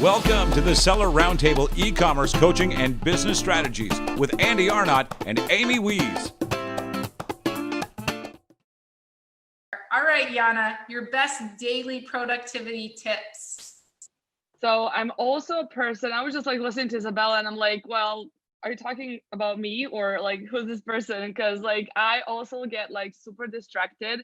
Welcome to the Seller Roundtable e-commerce coaching and business strategies with Andy Arnott and Amy Wees. All right, Yana, your best daily productivity tips. So I'm also a person, I was just like listening to Isabella and I'm like, well, are you talking about me or like who's this person? Because like I also get like super distracted.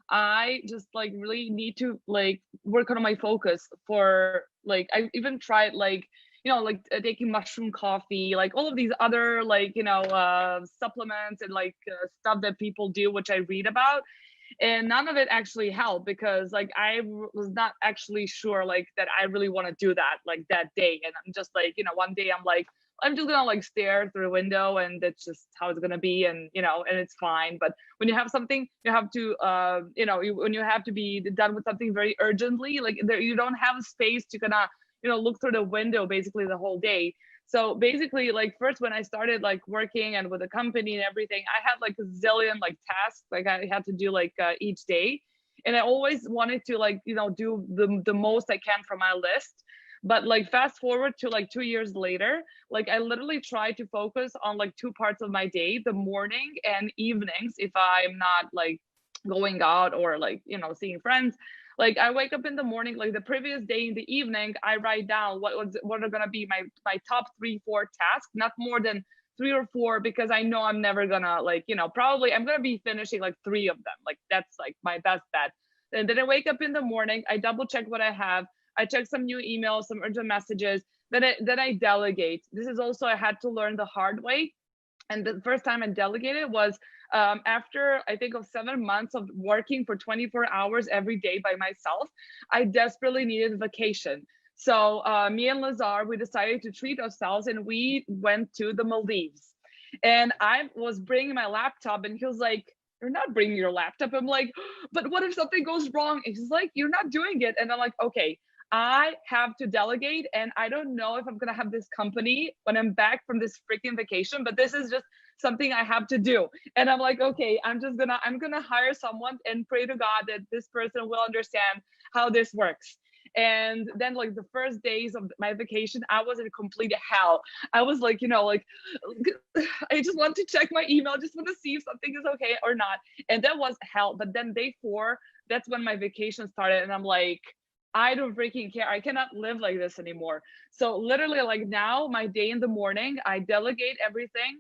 I just like really need to like work on my focus for like I even tried like like taking mushroom coffee, like all of these other like supplements and like stuff that people do, which I read about, and none of it actually helped because like was not actually sure like that I really want to do that like that day. And I'm just like one day I'm like I'm just gonna like stare through the window and that's just how it's gonna be, and and it's fine. But when you have something you have to when you have to be done with something very urgently, like there, you don't have space to kind of look through the window basically the whole day. So basically, like first when I started like working and with a company and everything, I had like a zillion like tasks like I had to do like each day, and I always wanted to like do the most I can from my list. But like fast forward to like 2 years later, like I literally try to focus on like two parts of my day, the morning and evenings, if I'm not like going out or like seeing friends. Like I wake up in the morning, like the previous day in the evening, I write down what are gonna be my top 3-4 tasks, not more than 3 or 4, because I know I'm never gonna like probably I'm gonna be finishing like 3 of them. Like that's like my best bet. And then I wake up in the morning, I double check what I have, I check some new emails, some urgent messages. Then I delegate. This is also I had to learn the hard way. And the first time I delegated was after I think of 7 months of working for 24 hours every day by myself. I desperately needed a vacation. So me and Lazar, we decided to treat ourselves and we went to the Maldives. And I was bringing my laptop and he was like, "You're not bringing your laptop." I'm like, "But what if something goes wrong?" And he's like, "You're not doing it." And I'm like, "Okay, I have to delegate, and I don't know if I'm gonna have this company when I'm back from this freaking vacation, but this is just something I have to do." And I'm like, okay, I'm gonna hire someone and pray to God that this person will understand how this works. And then like the first days of my vacation, I was in complete hell. I was like, I just want to check my email, just want to see if something is okay or not. And that was hell. But then day 4, that's when my vacation started, and I'm like, I don't freaking care. I cannot live like this anymore. So literally like now my day in the morning, I delegate everything.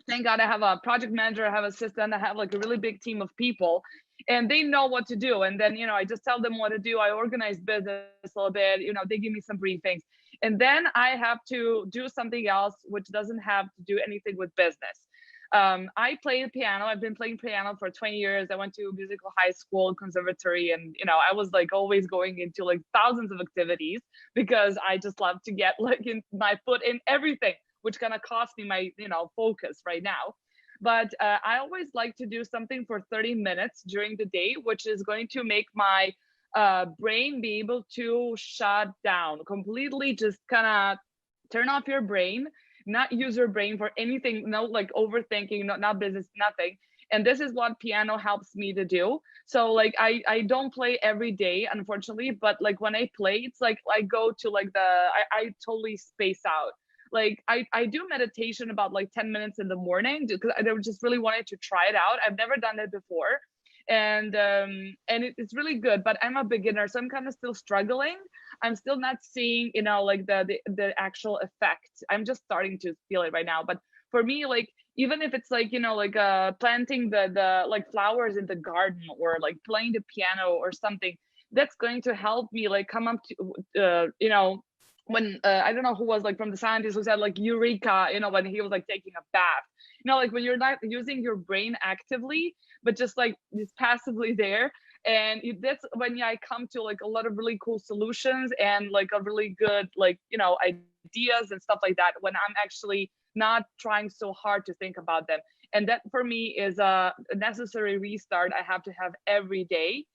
Thank God I have a project manager, I have an assistant, I have like a really big team of people, and they know what to do. And then, I just tell them what to do. I organize business a little bit, they give me some briefings. And then I have to do something else, which doesn't have to do anything with business. I play the piano. I've been playing piano for 20 years. I went to musical high school, conservatory, and I was like always going into like thousands of activities because I just love to get like in my foot in everything, which kind of cost me my focus right now. But I always like to do something for 30 minutes during the day, which is going to make my brain be able to shut down completely, just kind of turn off your brain, not use your brain for anything, no like overthinking, not business, nothing. And this is what piano helps me to do. So like I don't play every day, unfortunately, but like when I play, it's like I go to like I totally space out. Like I do meditation about like 10 minutes in the morning because I just really wanted to try it out. I've never done it before. And it's really good, but I'm a beginner, so I'm kind of still struggling. I'm still not seeing like the actual effect. I'm just starting to feel it right now. But for me, like even if it's like like planting the like flowers in the garden or like playing the piano or something, that's going to help me like come up to when I don't know who was like from the scientist who said like eureka, when he was like taking a bath, like when you're not using your brain actively but just like it's passively there. And that's when I come to like a lot of really cool solutions and like a really good like ideas and stuff like that when I'm actually not trying so hard to think about them. And that for me is a necessary restart I have to have every day.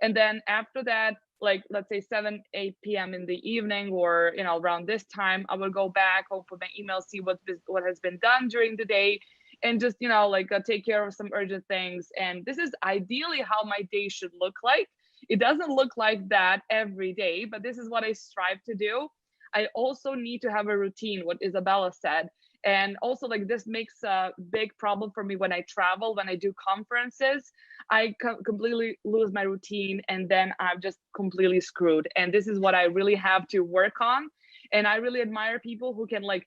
And then after that, like let's say 7-8 p.m. in the evening or around this time, I will go back, open my email, see what has been done during the day, and just like take care of some urgent things. And this is ideally how my day should look like. It doesn't look like that every day, but this is what I strive to do. I also need to have a routine, what Isabella said. And also, like, this makes a big problem for me when I travel, when I do conferences. I completely lose my routine, and then I'm just completely screwed. And this is what I really have to work on. And I really admire people who can, like,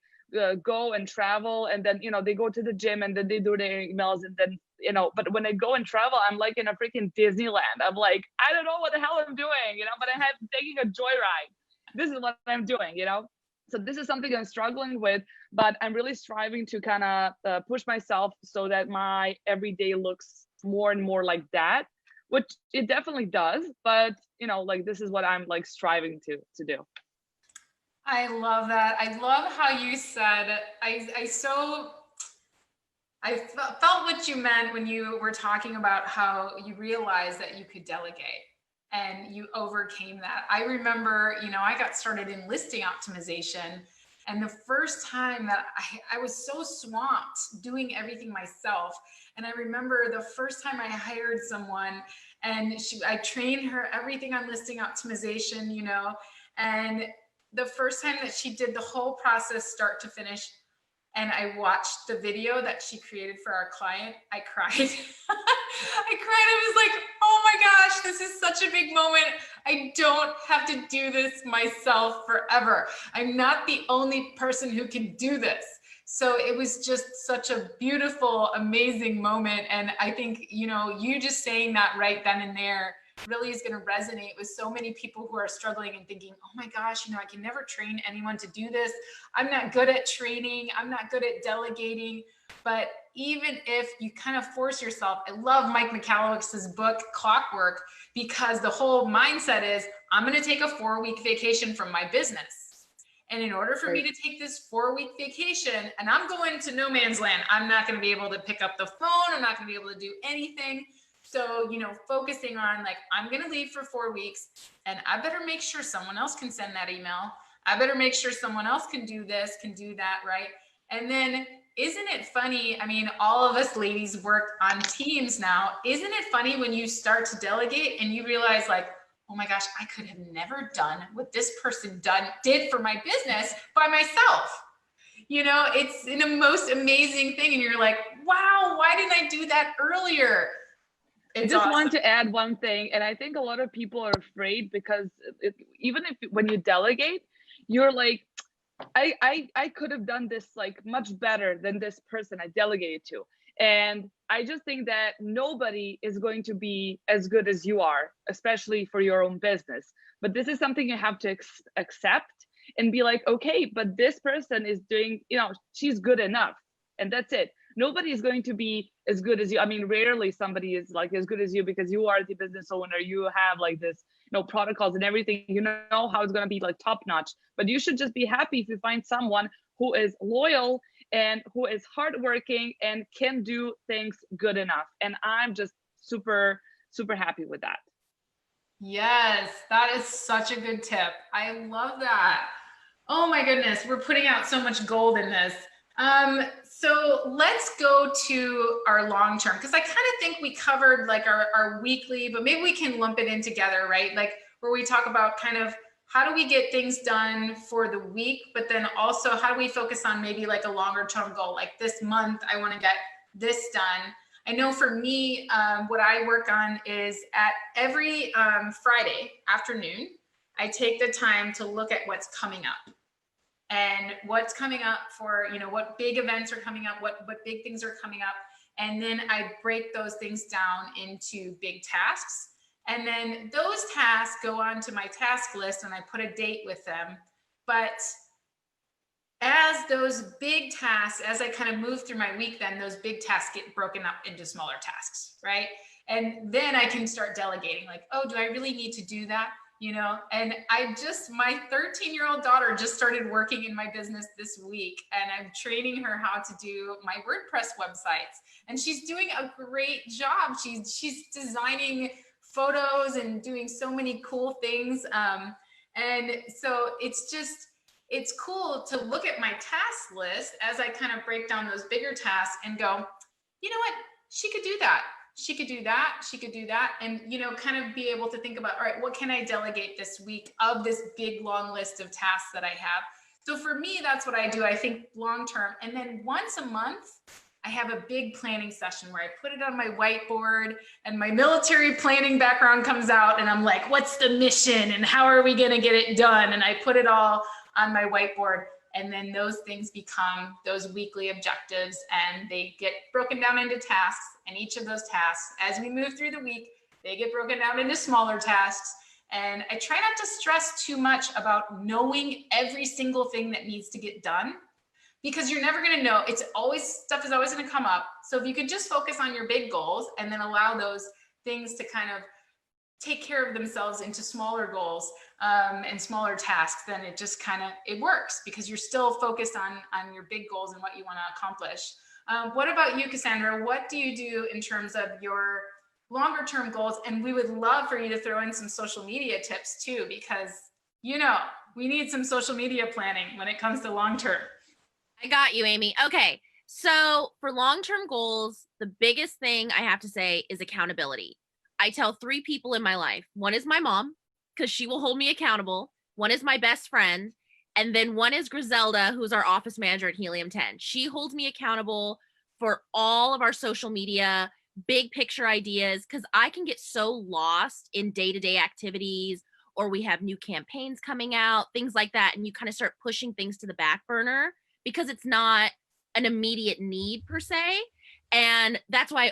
go and travel, and then, you know, they go to the gym and then they do their emails, and then, you know, but when I go and travel, I'm like in a freaking Disneyland. I'm like, I don't know what the hell I'm doing, you know, but I'm taking a joyride. This is what I'm doing, you know. So this is something I'm struggling with, but I'm really striving to kind of push myself so that my everyday looks more and more like that, which it definitely does. But, you know, like, this is what I'm like striving to do. I love that. I love how you said, I felt what you meant when you were talking about how you realized that you could delegate and you overcame that. I remember, you know, I got started in listing optimization, and the first time that I was so swamped doing everything myself. And I remember the first time I hired someone, and I trained her everything on listing optimization, you know, and the first time that she did the whole process start to finish, and I watched the video that she created for our client, I cried. I cried. I was like, oh my gosh, this is such a big moment. I don't have to do this myself forever. I'm not the only person who can do this. So it was just such a beautiful, amazing moment. And I think, you know, you just saying that right then and there really is going to resonate with so many people who are struggling and thinking, oh my gosh, you know, I can never train anyone to do this. I'm not good at training. I'm not good at delegating. But even if you kind of force yourself, I love Mike Michalowicz's book, Clockwork, because the whole mindset is, I'm going to take a 4-week vacation from my business. And in order for me to take this 4-week vacation, and I'm going to no man's land, I'm not going to be able to pick up the phone. I'm not going to be able to do anything. So, you know, focusing on, like, I'm going to leave for 4 weeks, and I better make sure someone else can send that email. I better make sure someone else can do this, can do that, right? And then, isn't it funny? I mean, all of us ladies work on teams now. Isn't it funny when you start to delegate and you realize, like, oh my gosh, I could have never done what this person did for my business by myself. You know, it's the most amazing thing. And you're like, wow, why didn't I do that earlier? I just want to add one thing, and I think a lot of people are afraid because even if when you delegate, you're like, I could have done this like much better than this person I delegated to. And I just think that nobody is going to be as good as you are, especially for your own business. But this is something you have to accept and be like, okay, but this person is doing, you know, she's good enough, and that's it. Nobody is going to be as good as you. I mean, rarely somebody is like as good as you because you are the business owner. You have like this, you know, protocols and everything. You know how it's going to be like top notch. But you should just be happy if you find someone who is loyal and who is hardworking and can do things good enough. And I'm just super, super happy with that. Yes, that is such a good tip. I love that. Oh my goodness, we're putting out so much gold in this. So let's go to our long term, because I kind of think we covered like our weekly, but maybe we can lump it in together, right? Like where we talk about kind of how do we get things done for the week, but then also how do we focus on maybe like a longer term goal? Like this month, I want to get this done. I know for me, what I work on is at every Friday afternoon, I take the time to look at what's coming up. And what's coming up for, you know, what big events are coming up, what big things are coming up. And then I break those things down into big tasks. And then those tasks go onto my task list and I put a date with them. But as those big tasks, as I kind of move through my week, then those big tasks get broken up into smaller tasks, right? And then I can start delegating, like, oh, do I really need to do that? You know, and my 13-year-old daughter just started working in my business this week, and I'm training her how to do my WordPress websites, and she's doing a great job. She's designing photos and doing so many cool things. And so it's cool to look at my task list as I kind of break down those bigger tasks and go, you know what, she could do that. she could do that, she could do that, and kind of be able to think about, all right, what can I delegate this week of this big long list of tasks that I have. So for me, that's what I do. I think long term. And then once a month, I have a big planning session where I put it on my whiteboard and my military planning background comes out and I'm like, what's the mission and how are we going to get it done? And I put it all on my whiteboard. And then those things become those weekly objectives and they get broken down into tasks. And each of those tasks, as we move through the week, they get broken down into smaller tasks. And I try not to stress too much about knowing every single thing that needs to get done, because you're never going to know. Stuff is always going to come up. So if you could just focus on your big goals and then allow those things to kind of take care of themselves into smaller goals and smaller tasks, then it just it works because you're still focused on your big goals and what you want to accomplish. What about you, Cassandra? What do you do in terms of your longer term goals? And we would love for you to throw in some social media tips too, because we need some social media planning when it comes to long term. I got you, Amy. Okay. So for long-term goals, the biggest thing I have to say is accountability. I tell 3 people in my life. One is my mom, because she will hold me accountable. One is my best friend. And then one is Griselda, who's our office manager at Helium 10. She holds me accountable for all of our social media, big picture ideas, because I can get so lost in day-to-day activities, or we have new campaigns coming out, things like that. And you kind of start pushing things to the back burner because it's not an immediate need per se. And that's why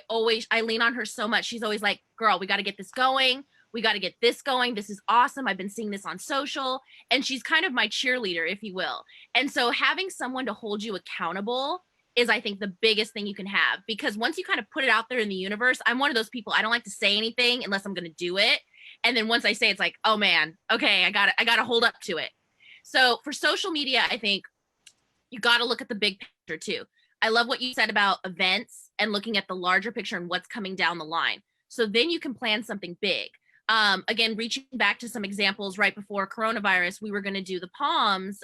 I lean on her so much. She's always like, girl, we got to get this going. We got to get this going. This is awesome. I've been seeing this on social. And she's kind of my cheerleader, if you will. And so having someone to hold you accountable is, I think, the biggest thing you can have, because once you kind of put it out there in the universe, I'm one of those people, I don't like to say anything unless I'm going to do it. And then once I say, it's like, oh man, okay, I got to hold up to it. So for social media, I think you got to look at the big picture too. I love what you said about events and looking at the larger picture and what's coming down the line. So then you can plan something big. Again, reaching back to some examples right before coronavirus, we were going to do the Palms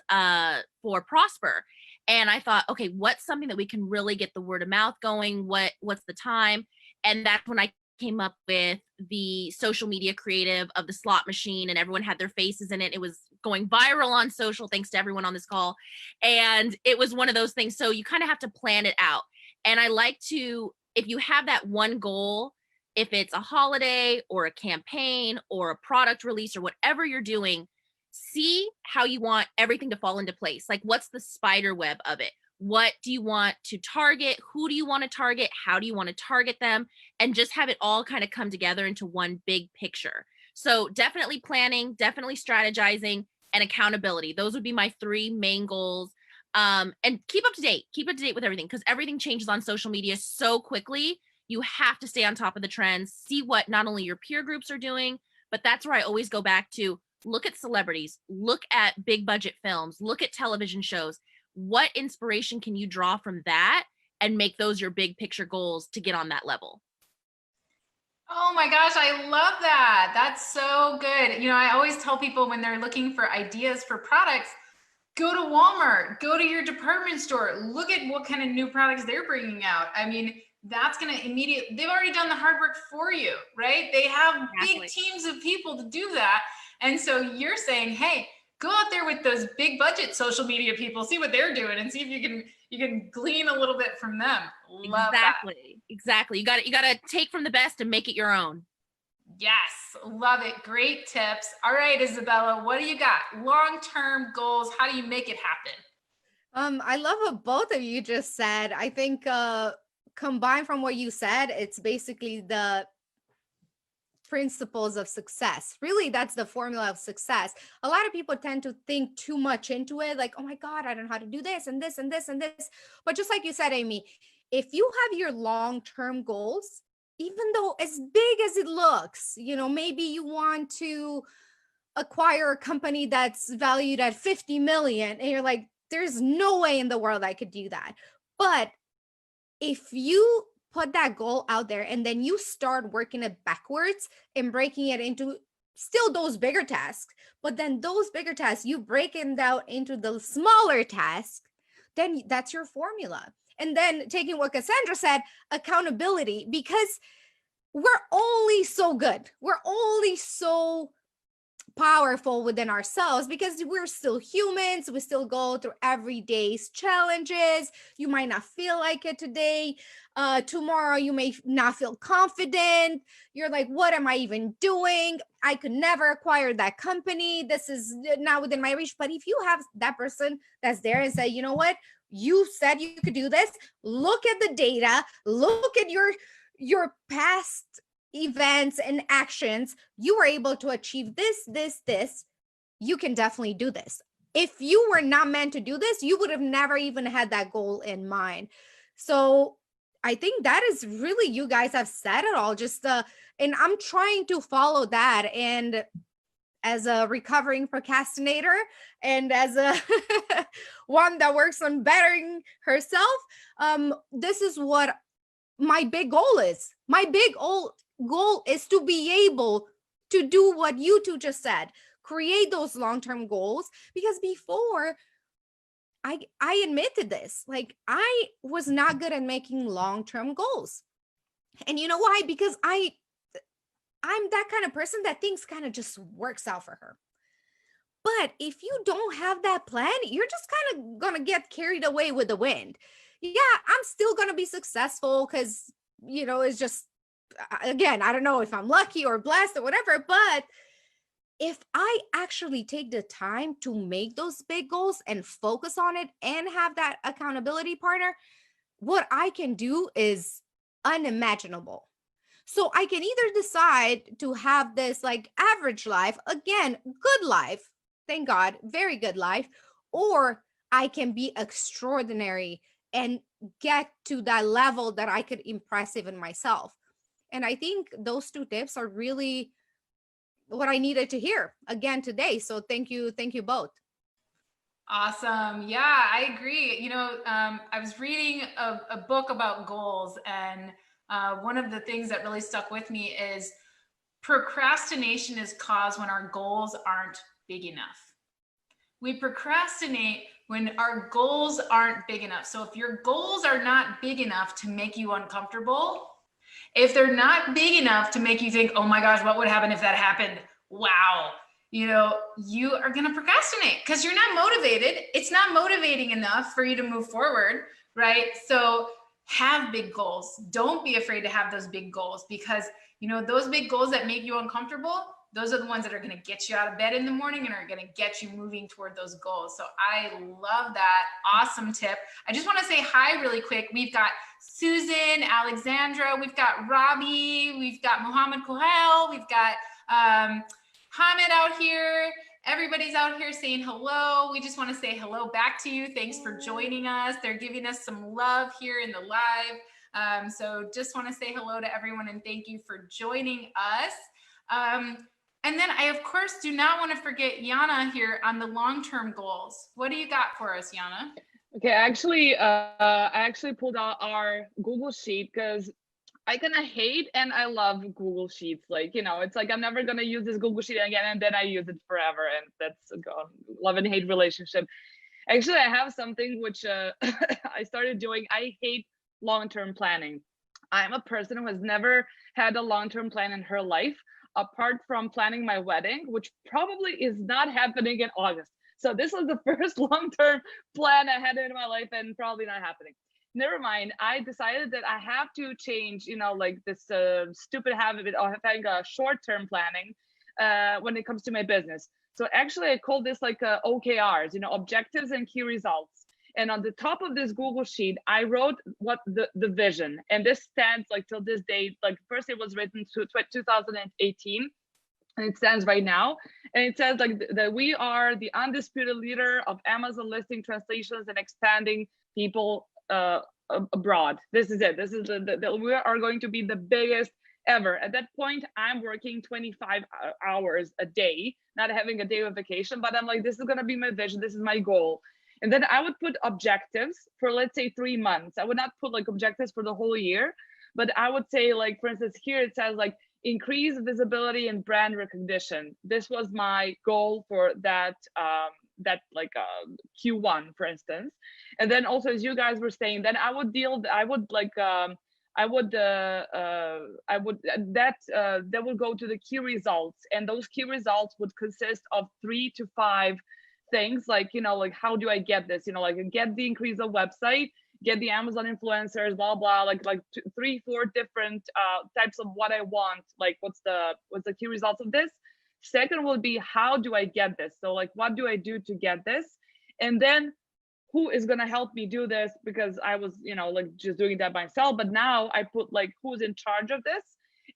for Prosper. And I thought, okay, what's something that we can really get the word of mouth going? What's the time? And that's when I came up with the social media creative of the slot machine, and everyone had their faces in it. It was going viral on social, thanks to everyone on this call. And it was one of those things. So you kind of have to plan it out. And I like to, if you have that one goal, if it's a holiday or a campaign or a product release or whatever you're doing, see how you want everything to fall into place. Like, what's the spider web of it? What do you want to target? Who do you want to target? How do you want to target them? And just have it all kind of come together into one big picture. So definitely planning, definitely strategizing, and accountability. Those would be my 3 main goals. And keep up to date with everything, because everything changes on social media so quickly. You have to stay on top of the trends, see what not only your peer groups are doing, but that's where I always go back to look at celebrities, look at big budget films, look at television shows. What inspiration can you draw from that and make those your big picture goals to get on that level? Oh my gosh, I love that. That's so good. I always tell people when they're looking for ideas for products, go to Walmart, go to your department store, look at what kind of new products they're bringing out. I mean, that's going to they've already done the hard work for you, right? They have big teams of people to do that. And so you're saying, hey, go out there with those big budget social media people, see what they're doing, and see if you can glean a little bit from them. Love Exactly. You got to take from the best and make it your own. Yes, love it. Great tips. All right, Isabella, what do you got? Long-term goals. How do you make it happen? I love what both of you just said. I think combined from what you said, it's basically the principles of success. Really, that's the formula of success. A lot of people tend to think too much into it, like, oh my God, I don't know how to do this and this and this and this. But just like you said, Amy, if you have your long-term goals, even though as big as it looks, maybe you want to acquire a company that's valued at 50 million, and you're like, there's no way in the world I could do that. But if you put that goal out there and then you start working it backwards and breaking it into still those bigger tasks, but then those bigger tasks, you break it out into the smaller tasks, then that's your formula. And then taking what Cassandra said, accountability, because we're only so good. We're only so powerful within ourselves because we're still humans. We still go through everyday's challenges. You might not feel like it today. Tomorrow you may not feel confident. You're like, what am I even doing? I could never acquire that company. This is not within my reach. But if you have that person that's there and say, you know what, you said you could do this, look at the data, look at your past events and actions, you were able to achieve this, you can definitely do this. If you were not meant to do this, you would have never even had that goal in mind. So I think that is really, you guys have said it all, just and I'm trying to follow that. And as a recovering procrastinator and as a one that works on bettering herself, this is what my big goal is. My big goal is to be able to do what you two just said, create those long-term goals. Because before I admitted this, like I was not good at making long-term goals. And you know why? Because I'm that kind of person that things kind of just works out for her. But if you don't have that plan, you're just kind of gonna get carried away with the wind. Yeah, I'm still gonna be successful because it's just, again, I don't know if I'm lucky or blessed or whatever, but if I actually take the time to make those big goals and focus on it and have that accountability partner, what I can do is unimaginable. So I can either decide to have this like average life, again, good life, thank God, very good life, or I can be extraordinary and get to that level that I could impress even myself. And I think those two tips are really what I needed to hear again today. So thank you both. Awesome. Yeah, I agree. I was reading a book about goals, and one of the things that really stuck with me is procrastination is caused when our goals aren't big enough. We procrastinate when our goals aren't big enough. So if your goals are not big enough to make you uncomfortable, if they're not big enough to make you think, oh my gosh, what would happen if that happened? Wow. You are going to procrastinate because you're not motivated. It's not motivating enough for you to move forward, right? So have big goals. Don't be afraid to have those big goals, because those big goals that make you uncomfortable, those are the ones that are going to get you out of bed in the morning and are going to get you moving toward those goals. So I love that. Awesome tip. I just want to say hi really quick. We've got Susan, Alexandra, we've got Robbie, we've got Muhammad Kohel, we've got Hamid out here. Everybody's out here saying hello. We just want to say hello back to you. Thanks for joining us. They're giving us some love here in the live. So just want to say hello to everyone and thank you for joining us. And then I, of course, do not want to forget Yana here on the long-term goals. What do you got for us, Yana? Okay, I actually pulled out our Google Sheet because I kind of hate and I love Google Sheets. Like, it's like I'm never going to use this Google Sheet again, and then I use it forever. And that's a love and hate relationship. Actually, I have something which I started doing. I hate long-term planning. I'm a person who has never had a long-term plan in her life, apart from planning my wedding, which probably is not happening in August. So this was the first long-term plan I had in my life and probably not happening. Never mind. I decided that I have to change, like this stupid habit of having a short-term planning when it comes to my business. So actually I call this like OKRs, objectives and key results. And on the top of this Google Sheet, I wrote what the vision, and this stands like till this day. Like first it was written to 2018, and it stands right now. And it says like that we are the undisputed leader of Amazon listing translations and expanding people abroad. This is it. This is we are going to be the biggest ever. At that point, I'm working 25 hours a day, not having a day of vacation, but I'm like, this is going to be my vision. This is my goal. And then I would put objectives for, let's say, 3 months. I would not put like objectives for the whole year, but I would say, like, for instance, here it says like increase visibility and brand recognition. This was my goal for that Q1, for instance. And then also, as you guys were saying, then I would that would go to the key results, and those key results would consist of 3 to 5 things, like, you know, like, how do I get this, you know, like, get the increase of website, get the Amazon influencers, blah blah, like 3, 4 different types of what I want, like what's the key results of this. Second will be, how do I get this, so like, what do I do to get this, and then who is going to help me do this, because I was, you know, like, just doing that myself, but now I put like, who's in charge of this,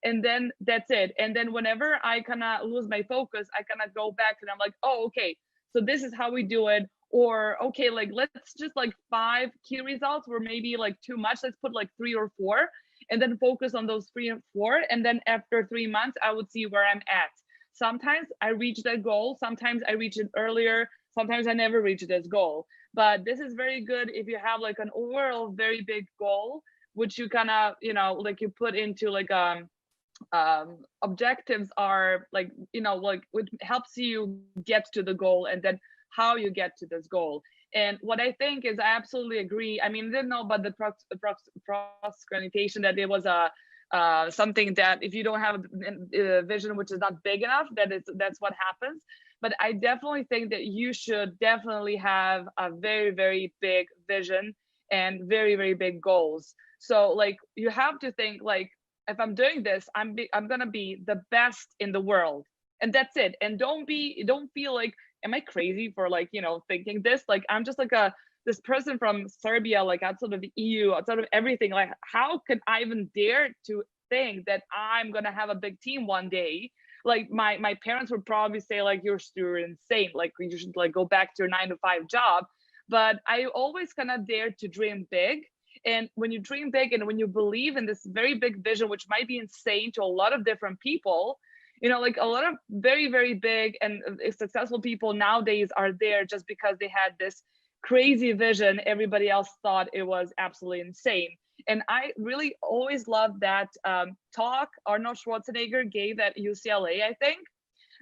and then that's it. And then whenever I kind of lose my focus, I kind of go back and I'm like, oh, okay, so this is how we do it. Or, okay, like, let's just like 5 key results were maybe like too much, let's put like 3 or 4, and then focus on those 3 and 4, and then after 3 months I would see where I'm at. Sometimes I reach that goal, sometimes I reach it earlier, sometimes I never reach this goal. But this is very good if you have like an overall very big goal, which you kind of, you know, like, you put into like objectives are like, you know, like, it helps you get to the goal, and then how you get to this goal. And what I think is, I absolutely agree. I mean, I didn't know about the procrastination, that it was a something that if you don't have a vision which is not big enough, that's what happens. But I definitely think that you should definitely have a very, very big vision and very, very big goals. So like, you have to think like, if I'm doing this, I'm gonna be the best in the world, and that's it. And don't feel like, am I crazy for like, you know, thinking this? Like, I'm just like this person from Serbia, like outside of the EU, outside of everything. Like, how could I even dare to think that I'm gonna have a big team one day? Like, my parents would probably say like, you're insane, like, you should like go back to your 9-to-5 job. But I always kind of dared to dream big. And when you dream big and when you believe in this very big vision, which might be insane to a lot of different people, you know, like, a lot of very, very big and successful people nowadays are there just because they had this crazy vision. Everybody else thought it was absolutely insane. And I really always loved that talk Arnold Schwarzenegger gave at UCLA, I think.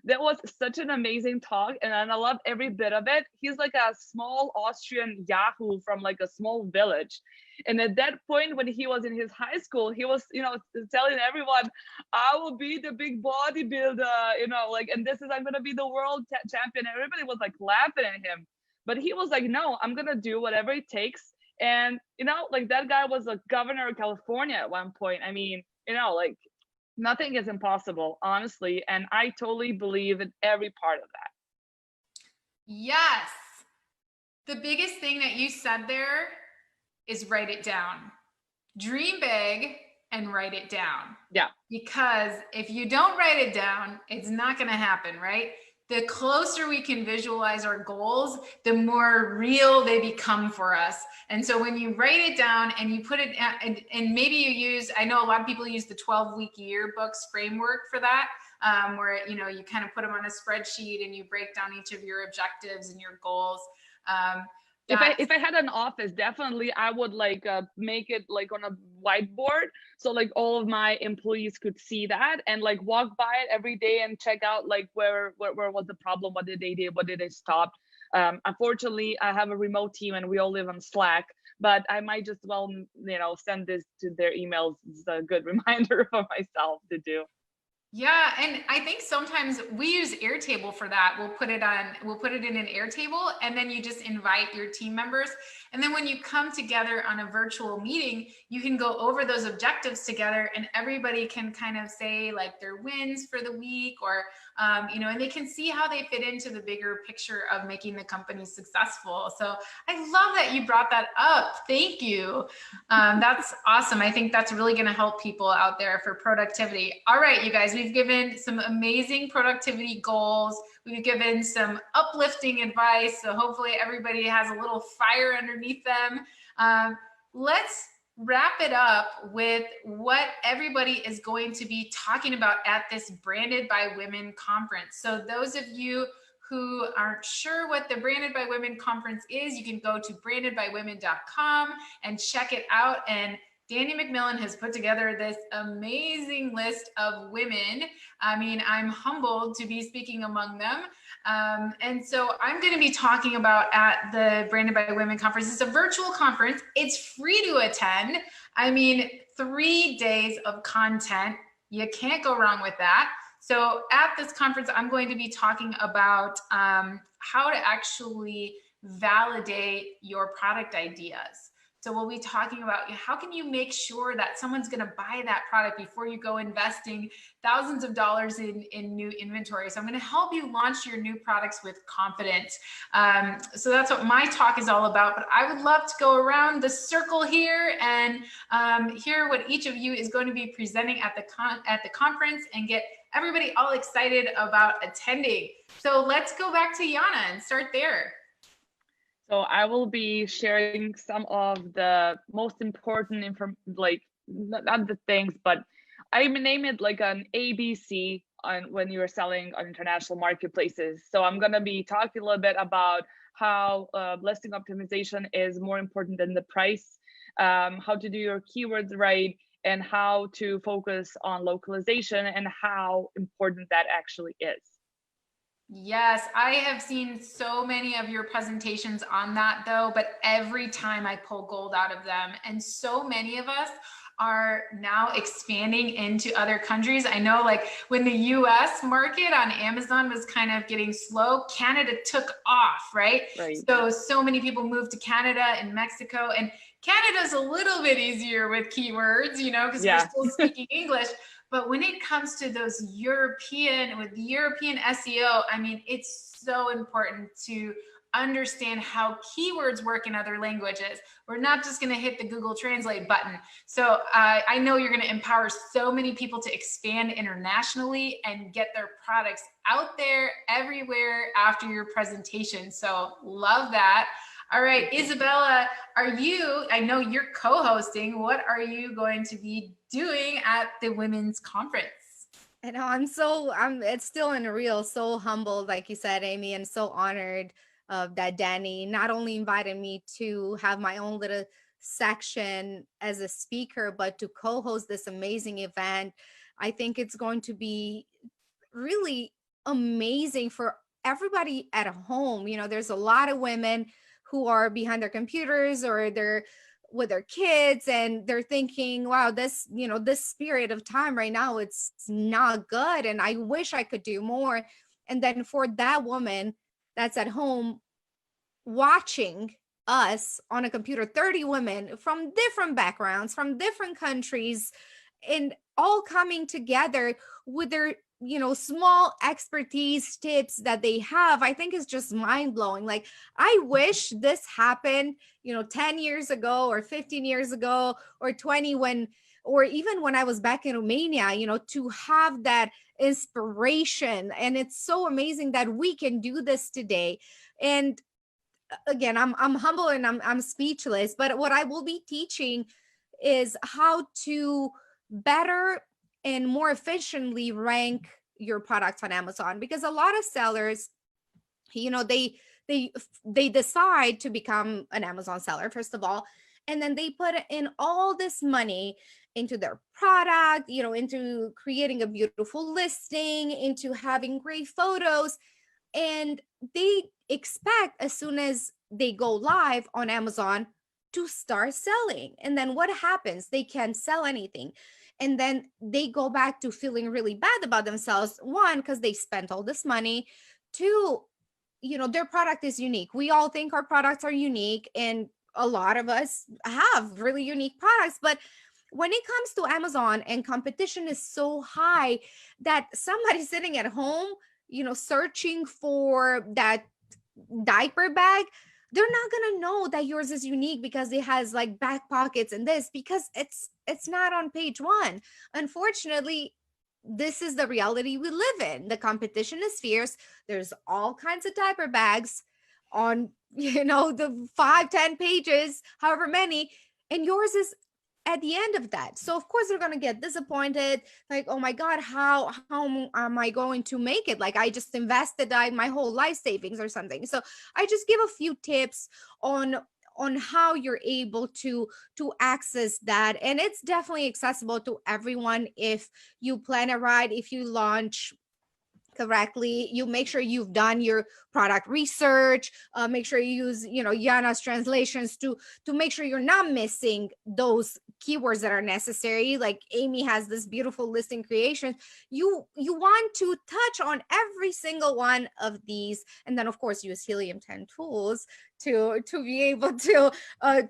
That was such an amazing talk, and I loved every bit of it. He's like a small Austrian Yahoo from like a small village. And at that point, when he was in his high school, he was, you know, telling everyone, I will be the big bodybuilder, you know, like, and I'm going to be the world champion. Everybody was like laughing at him. But he was like, no, I'm going to do whatever it takes. And, you know, like, that guy was a governor of California at one point. I mean, you know, like, nothing is impossible, honestly. And I totally believe in every part of that. Yes. The biggest thing that you said there is write it down. Dream big and write it down. Yeah. Because if you don't write it down, it's not going to happen, right? The closer we can visualize our goals, the more real they become for us. And so when you write it down and you put it, and maybe you use, I know a lot of people use the 12-week yearbooks framework for that, where, you know, you kind of put them on a spreadsheet and you break down each of your objectives and your goals. If I had an office, definitely I would like make it like on a whiteboard, so like all of my employees could see that and like walk by it every day and check out like where was the problem, what did they do, what did they stop. Unfortunately, I have a remote team and we all live on Slack, but I might just, well, you know, send this to their emails. It's a good reminder for myself to do. Yeah, and I think sometimes we use Airtable for that. We'll put it in an Airtable, and then you just invite your team members. And then when you come together on a virtual meeting, you can go over those objectives together, and everybody can kind of say like their wins for the week, or you know, and they can see how they fit into the bigger picture of making the company successful. So I love that you brought that up. Thank you. That's awesome. I think that's really going to help people out there for productivity. All right, you guys, we've given some amazing productivity goals. We've given some uplifting advice. So hopefully everybody has a little fire underneath them. Let's wrap it up with what everybody is going to be talking about at this Branded by Women conference. So those of you who aren't sure what the Branded by Women conference is, you can go to brandedbywomen.com and check it out. And Danny McMillan has put together this amazing list of women. I mean, I'm humbled to be speaking among them. And so I'm going to be talking about at the Branded by Women conference. It's a virtual conference. It's free to attend. I mean, 3 days of content. You can't go wrong with that. So at this conference, I'm going to be talking about how to actually validate your product ideas. So we'll be talking about how can you make sure that someone's going to buy that product before you go investing thousands of dollars in new inventory. So I'm going to help you launch your new products with confidence. So that's what my talk is all about. But I would love to go around the circle here and hear what each of you is going to be presenting at the conference and get everybody all excited about attending. So let's go back to Yana and start there. So I will be sharing some of the most important like not the things, but I name it like an ABC on when you're selling on international marketplaces. So I'm gonna be talking a little bit about how listing optimization is more important than the price, how to do your keywords right, and how to focus on localization and how important that actually is. Yes, I have seen so many of your presentations on that though, but every time I pull gold out of them, and so many of us are now expanding into other countries. I know like when the US market on Amazon was kind of getting slow, Canada took off, right? So many people moved to Canada and Mexico, and Canada's a little bit easier with keywords, you know, because we're still speaking English. But when it comes to those European SEO, I mean, it's so important to understand how keywords work in other languages. We're not just going to hit the Google Translate button. So I know you're going to empower so many people to expand internationally and get their products out there everywhere after your presentation. So love that. All right, Isabella, I know you're co-hosting. What are you going to be doing at the women's conference? I know it's still unreal, so humbled, like you said, Amy, and so honored that Danny not only invited me to have my own little section as a speaker, but to co-host this amazing event. I think it's going to be really amazing for everybody at home. You know, there's a lot of women who are behind their computers or they're with their kids and they're thinking, wow, this period of time right now, it's not good. And I wish I could do more. And then for that woman that's at home watching us on a computer, 30 women from different backgrounds, from different countries, and all coming together with their small expertise tips that they have, I think is just mind-blowing. Like, I wish this happened 10 years ago or 15 years ago or 20 or even when I was back in Romania, to have that inspiration. And it's so amazing that we can do this today. And again, I'm humble and I'm speechless, but what I will be teaching is how to better and more efficiently rank your products on Amazon, because a lot of sellers, they decide to become an Amazon seller, first of all, and then they put in all this money into their product, into creating a beautiful listing, into having great photos, and they expect as soon as they go live on Amazon to start selling. And then what happens? They can't sell anything. And then they go back to feeling really bad about themselves. One, because they spent all this money. Two, their product is unique. We all think our products are unique, and a lot of us have really unique products. But when it comes to Amazon, and competition is so high that somebody sitting at home, searching for that diaper bag, they're not going to know that yours is unique because it has like back pockets and this, because it's not on page one. Unfortunately, this is the reality we live in. The competition is fierce. There's all kinds of diaper bags on, the 5-10 pages, however many, and yours is at the end of that. So of course they're going to get disappointed, like, oh my God, how am I going to make it? Like, I just invested my whole life savings or something. So I just give a few tips on how you're able to access that. And it's definitely accessible to everyone if you plan it right, if you launch correctly, you make sure you've done your product research, make sure you use Yana's translations to make sure you're not missing those keywords that are necessary. Like Amy has this beautiful listing creation. You want to touch on every single one of these, and then of course use Helium 10 tools to be able to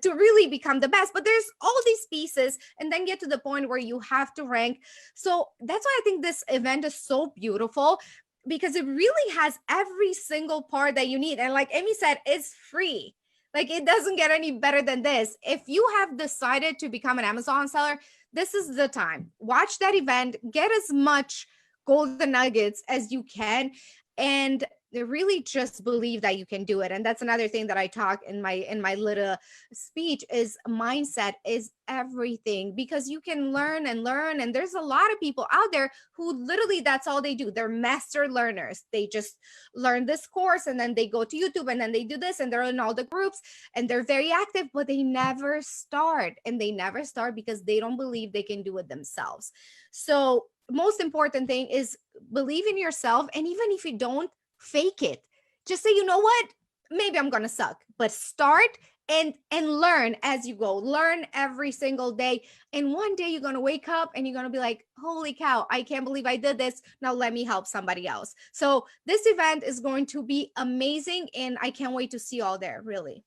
really become the best. But there's all these pieces, and then get to the point where you have to rank. So that's why I think this event is so beautiful, because it really has every single part that you need. And like Amy said, it's free. Like, it doesn't get any better than this. If you have decided to become an Amazon seller, this is the time. Watch that event, get as much golden nuggets as you can, and really just believe that you can do it. And that's another thing that I talk in my little speech, is mindset is everything, because you can learn and learn. And there's a lot of people out there who literally, that's all they do. They're master learners. They just learn this course, and then they go to YouTube, and then they do this, and they're in all the groups, and they're very active, but they never start. And they never start because they don't believe they can do it themselves. So most important thing is believe in yourself. And even if you don't, fake it. Just say, you know what, maybe I'm gonna suck, but start and learn as you go. Learn every single day, and one day you're gonna wake up and you're gonna be like, holy cow, I can't believe I did this. Now let me help somebody else. So this event is going to be amazing, and I can't wait to see you all there, really.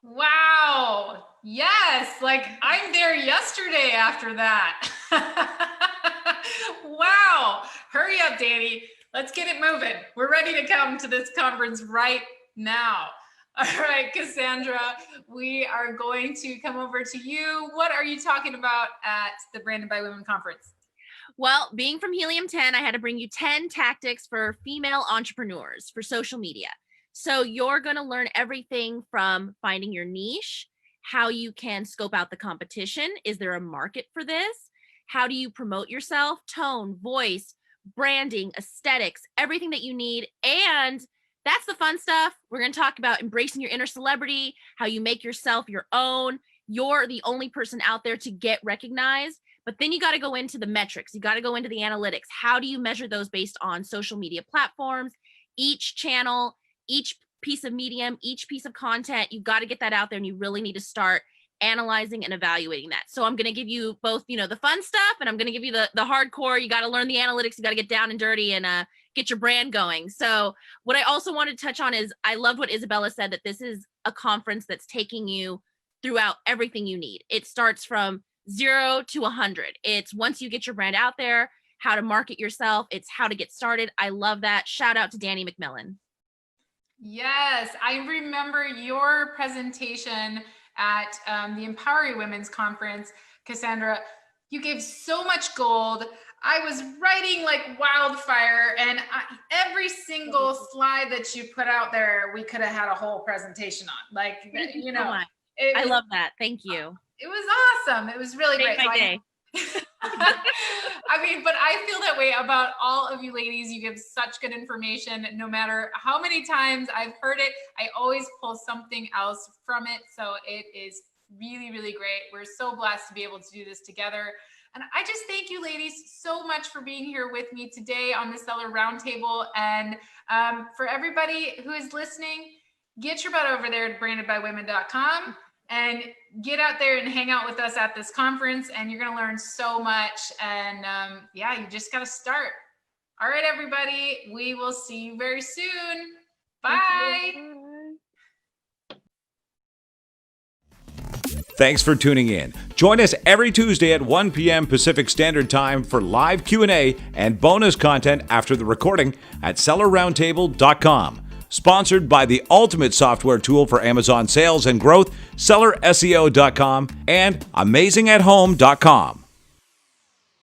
Wow. Yes. Like, I'm there yesterday after that. Wow. Hurry up, Danny. Let's get it moving. We're ready to come to this conference right now. All right, Cassandra, we are going to come over to you. What are you talking about at the Branded by Women conference? Well, being from Helium 10, I had to bring you 10 tactics for female entrepreneurs for social media. So you're going to learn everything from finding your niche, how you can scope out the competition. Is there a market for this? How do you promote yourself? Tone, voice, branding, aesthetics, everything that you need. And that's the fun stuff. We're going to talk about embracing your inner celebrity, how you make yourself your own. You're the only person out there to get recognized. But then you got to go into the metrics. You got to go into the analytics. How do you measure those based on social media platforms? Each channel, each piece of medium, each piece of content, you've got to get that out there, and you really need to start analyzing and evaluating that. So I'm going to give you both, the fun stuff, and I'm going to give you the hardcore. You got to learn the analytics. You got to get down and dirty and get your brand going. So what I also wanted to touch on is, I loved what Isabella said, that this is a conference that's taking you throughout everything you need. It starts from 0 to 100. It's once you get your brand out there, how to market yourself. It's how to get started. I love that. Shout out to Danny McMillan. Yes, I remember your presentation at the Empowering Women's Conference. Cassandra, you gave so much gold. I was writing like wildfire, and every single slide that you put out there, we could have had a whole presentation on. Like, I love that. Thank you. It was awesome. It was really great. But I feel that way about all of you ladies. You give such good information. No matter how many times I've heard it, I always pull something else from it. So it is really, really great. We're so blessed to be able to do this together. And I just thank you ladies so much for being here with me today on the Seller Roundtable. And for everybody who is listening, get your butt over there to brandedbywomen.com and get out there and hang out with us at this conference. And you're going to learn so much. And you just got to start. All right, everybody. We will see you very soon. Bye. Thanks for tuning in. Join us every Tuesday at 1 p.m. Pacific Standard Time for live Q&A and bonus content after the recording at sellerroundtable.com. Sponsored by the ultimate software tool for Amazon sales and growth, sellerseo.com and amazingathome.com.